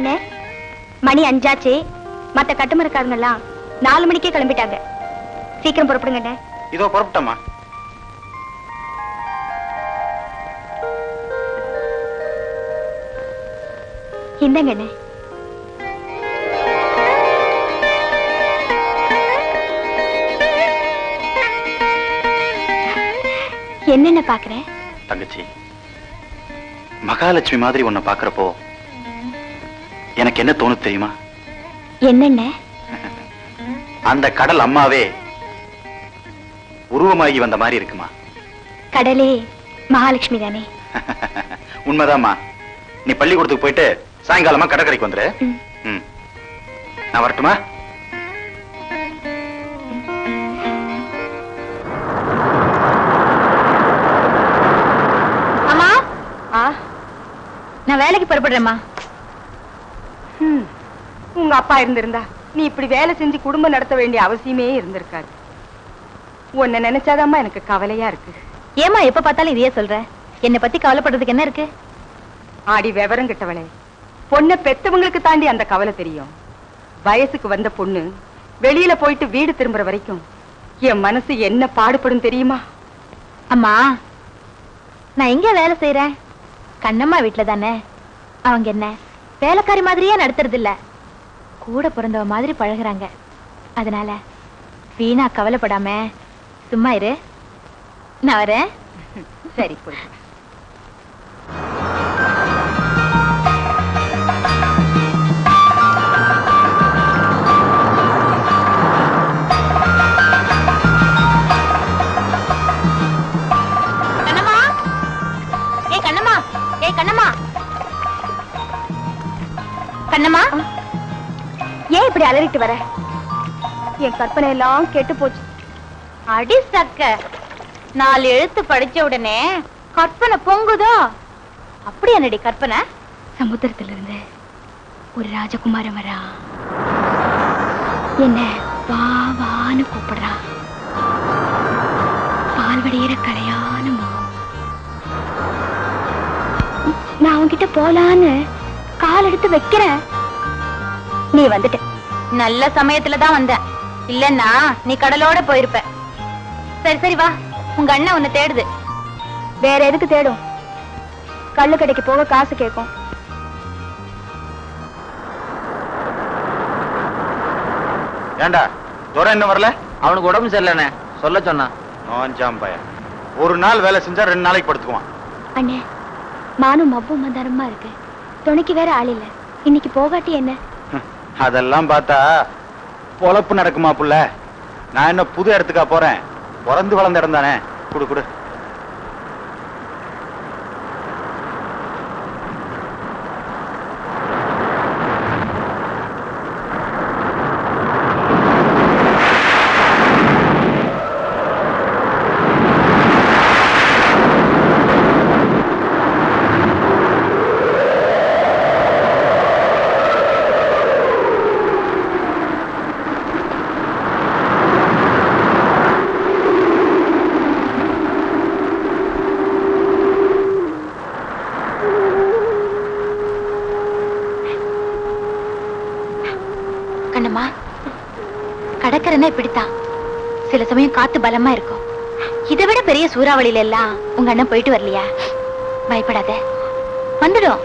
அண்ணே, மணி 5 ஆச்சு. மத்த கட்டுமரக்காரங்கெல்லாம் 4 மணிக்கே கிளம்பிட்டாங்க. சீக்கிரம் புறப்படுங்க அண்ணே. இதோ புறப்பட்டமா. இந்தங்க அண்ணே. என்னென்ன பாக்குறேன்? தங்கச்சி, மகாலட்சுமி மாதிரி உன்னை பாக்குறப்போ எனக்கு என்ன தோணுது தெரியுமா? என்னென்ன? அந்த கடல் அம்மாவே உருவமாகி வந்த மாதிரி இருக்குமா? கடலே மகாலட்சுமி தானே? உண்மைதாம்மா. நீ பள்ளிக்கூடத்துக்கு போயிட்டு சாயங்காலமா கடற்கரைக்கு வந்துரு. நான் வரட்டுமா? அம்மா, நான் வேலைக்கு புறப்படுறேம்மா. உங்க அப்பா இருந்திருந்தா நீ இப்படி வேலை செஞ்சு குடும்பம் நடத்த வேண்டிய அவசியமே இருந்திருக்காது. உன்னை நினைச்சாதாம்மா எனக்கு கவலையா இருக்கு. ஏமா எப்ப பார்த்தாலும் இதையே சொல்ற? என்னை பத்தி கவலைப்படுறதுக்கு என்ன இருக்கு? ஆடி விவரம் கிட்டவளே, பொண்ணை பெத்தவங்களுக்கு தாண்டி அந்த கவலை தெரியும். வயசுக்கு வந்த பொண்ணு வெளியில போயிட்டு வீடு திரும்புற வரைக்கும் என் மனசு என்ன பாடுபடும் தெரியுமா? அம்மா, நான் எங்க வேலை செய்யறேன்? கண்ணம்மா வீட்டுல தானே. அவங்க என்ன வேலைக்காரி மாதிரியே நடத்துறது இல்ல, கூட பிறந்தவ மாதிரி பழகுறாங்க. அதனால வீணா கவலைப்படாம சும்மா இரு. நான் வரேன். சரி, போயிட்டு. கண்ணம்மா, ஏய் கண்ணம்மா, ஏய் கண்ணம்மா, கண்ணம்மா, ஏன் இப்படி அலறிட்டு வர? என் கற்பனை எல்லாம் கெட்டு போச்சு. அடி சக்க, 4 எழுத்து படிச்ச உடனே கற்பனை பொங்குதோ? அப்படி என்னடி கற்பனை? சமுத்திரத்திலிருந்து ஒரு ராஜகுமாரன் வரா, என்ன வா வான்னு கூப்பிடுறா. பால்வடியிற கலையான முகம். நான் அவன்கிட்ட போலான்னு கால் எடுத்து வைக்கிறேன். நீ வந்துட்ட. நல்ல சமயத்துலதான் வந்த, இல்லன்னா நீ கடலோட போயிருப்ப. சரி சரி வா, உங்க அண்ணன் உன்னை தேடுது. வேற எதுக்கு தேடும்? கள்ளு கடைக்கு போக காசு கேட்கும். ஏண்டா துரை இன்னும் வரல? அவனுக்கு உடம்பு சரியில்லைண்ணே, சொல்ல சொன்னான். நோஞ்சாம் பையன். ஒரு நாள் வேலை செஞ்சா 2 நாளைக்கு படுத்துக்குவான். அண்ணே, மானும் மப்பும் மந்தாரமா இருக்கு. துணைக்கு வேற ஆள் இல்ல. இன்னைக்கு போகாட்டி என்ன? அதெல்லாம் பார்த்தா பொழப்பு நடக்குமா புள்ள? நான் என்ன புது இடத்துக்கா போறேன்? பிறந்து வளர்ந்த இடம் தானே. குடு குடு. கண்ணம்மா, கடற்கரைன்னா இப்படித்தான். சில சமயம் காத்து பலமா இருக்கும். இதை விட பெரிய சூறாவளியில எல்லாம் உங்க அண்ணன் போயிட்டு வரலையா? பயப்படாத, வந்துடும்.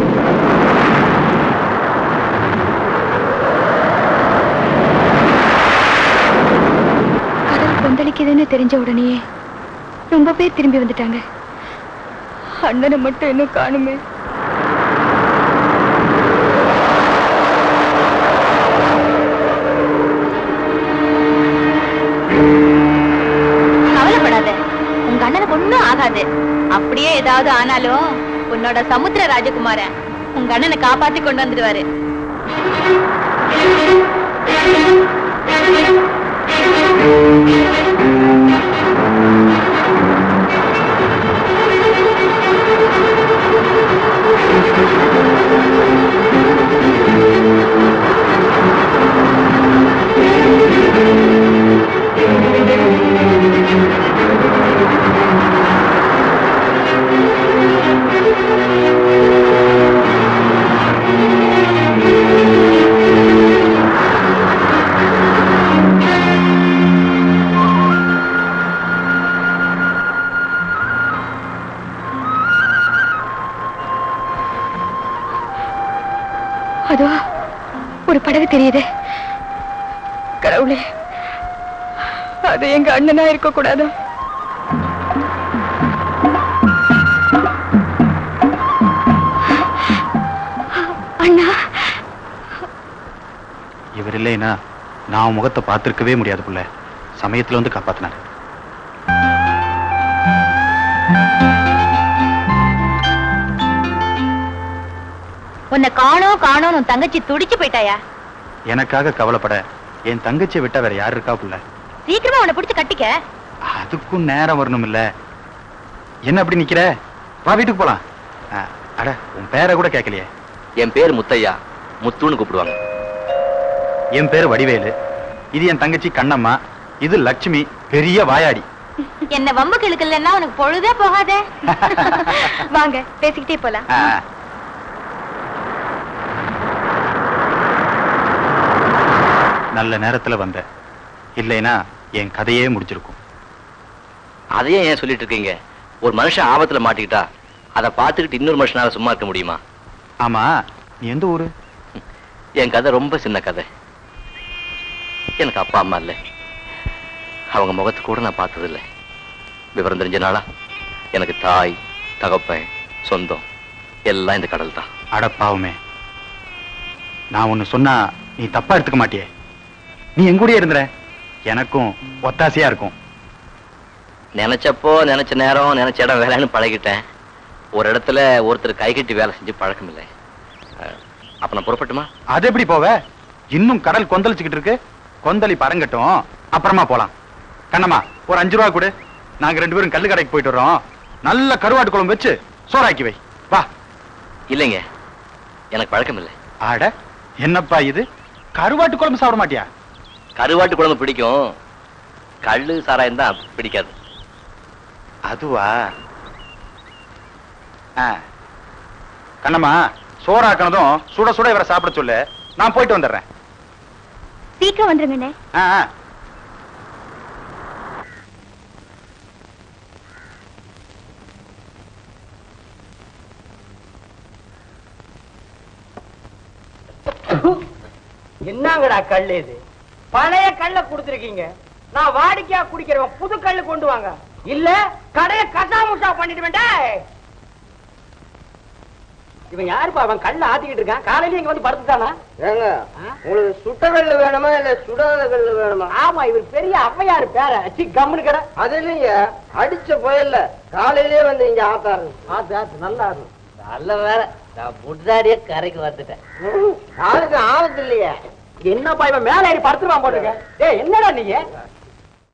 கடல் கொந்தளிக்குதுன்னு தெரிஞ்ச உடனே ரொம்ப பேர் திரும்பி வந்துட்டாங்க. அண்ணனை மட்டும் இன்னும் காணுமே. கவலைப்படாத, உங்க அண்ணனுக்கு ஒண்ணும் ஆகாது. அப்படியே ஏதாவது ஆனாலும் உன்னோட சமுத்திர ராஜகுமாரன் உங்க அண்ணனை காப்பாத்தி கொண்டு வந்துடுவாரு. அதோ ஒரு படகு தெரியுது. கடவுளே, அது எங்க அண்ணனா இருக்க கூடாது. அண்ணா, இவர் இல்லைன்னா நான் முகத்தை பார்த்திருக்கவே முடியாது புள்ள. சமயத்துல வந்து காப்பாத்தினார். உன்னை காணோம் காணோம் உன் தங்கச்சி துடிச்சு போயிட்டாயா? எனக்காக கவலைப்பட என் தங்கச்சியை விட்டா வேற யாரு இருக்கா புள்ள? சீக்கிரமா உன்னை பிடிச்சு கட்டிக்க. அதுக்கும் நேரம் வரணும் இல்ல? என்ன அப்படி நிக்கிற? வா வீட்டுக்கு போலாம். அட, உன் பேரை கூட கேட்கலையே. என் பேர் முத்தையா, முத்துன்னு கூப்பிடுவாங்க. என் பேர் வடிவேலு. இது என் தங்கச்சி கண்ணம்மா. இது லட்சுமி, பெரிய வாயாடி. என்ன வம்பு கிழக்கலன்னா உனக்கு பொழுதே போகாதே. வாங்க பேசிக்கிட்டே போலாம். நல்ல நேரத்துல வந்த, இல்லைனா என் கதையே முடிச்சிருக்கும். அதையே ஏன் சொல்லிட்டு இருக்கீங்க? ஒரு மனுஷன் ஆபத்துல மாட்டிக்கிட்டா அதை பார்த்துக்கிட்டு இன்னொரு மனுஷனால சும்மா இருக்க முடியுமா? ஆமா, நீ எந்த ஊரு? என் கதை ரொம்ப சின்ன கதை. எனக்கு அப்பா அம்மா இல்லை. அவங்க முகத்து கூட நான் பார்த்ததில்லை. விவரம் தெரிஞ்ச நாளா எனக்கு தாய், தகப்பன், சொந்தம் எல்லாம் இந்த கடல் தான். அடப்பாவுமே, நான் ஒண்ணு சொன்னா நீ தப்பா எடுத்துக்க மாட்டியே? நீ எங்கூடயே இருந்துற, எனக்கும் ஒத்தாசையா இருக்கும். நினைச்சப்போ நினைச்ச நேரம் நினைச்ச இடம் வேலைன்னு பழகிட்டேன். ஒரு இடத்துல ஒருத்தர் கை கட்டி வேலை செஞ்சு பழக்கம் இல்லை. அப்ப நான் புறப்பட்டுமா? அது எப்படி போவ? இன்னும் கடல் கொந்தளிச்சுக்கிட்டு இருக்கு. கொந்தளி பறங்கட்டும், அப்புறமா போலாம். கண்ணம்மா, ஒரு 5 ரூபா கொடு. நாங்க 2 பேரும் கல்லு கடைக்கு போயிட்டு வர்றோம். நல்ல கருவாட்டு குழம்பு வச்சு சோறாக்கி வை. வா. இல்லைங்க, எனக்கு பழக்கம் இல்லை. ஆட, என்னப்பா இது? கருவாட்டு குழம்பு சாப்பிட மாட்டியா? கருவாட்டு குழம்பு பிடிக்கும், கள்ளு சாராயம் தான் பிடிக்காது. அதுவா? கண்ணம்மா, சோறாக்கனதும் சுட சுட இவரை சாப்பிட சொல்லு. நான் போயிட்டு வந்துடுறேன். சீக்கிரம் வந்துருங்கண்ணே. என்னங்கடா கல்லு இது? பழைய கல்ல குடுத்திருக்கீங்க. நான் வாடிக்கையா குடிக்கிறவன் புது கல்லு கொண்டு வாங்க, இல்ல கடைய கசாமுசா பண்ணிடுவேன்டா. இவன் யாருப்பா? அவன் கல்ல ஆத்திக்கிட்டு இருக்கான். காலையில இங்க வந்து படுத்துட்டானா? ஏங்க, உங்களுக்கு சுட்ட கல்லு வேணுமா இல்ல சுடாத கல்லு வேணுமா? ஆமா, இவர் பெரிய அவ்வையாரு பேர. சி கம்முனு கடை. அது இல்லைங்க, அடிச்ச புயல்ல காலையிலேயே வந்து இங்க ஆத்தாரு. ஆத்து ஆத்து நல்லா இருக்கும். நல்ல வேற, நான் முன்னாடியே கரைக்கு வந்துட்டேன். யாருக்கு ஆபத்து இல்லையா? என்னப்பா இவன் மேல ஏறி படுத்துருவான் போட்டுருக்க. ஏய், என்னடா நீங்க?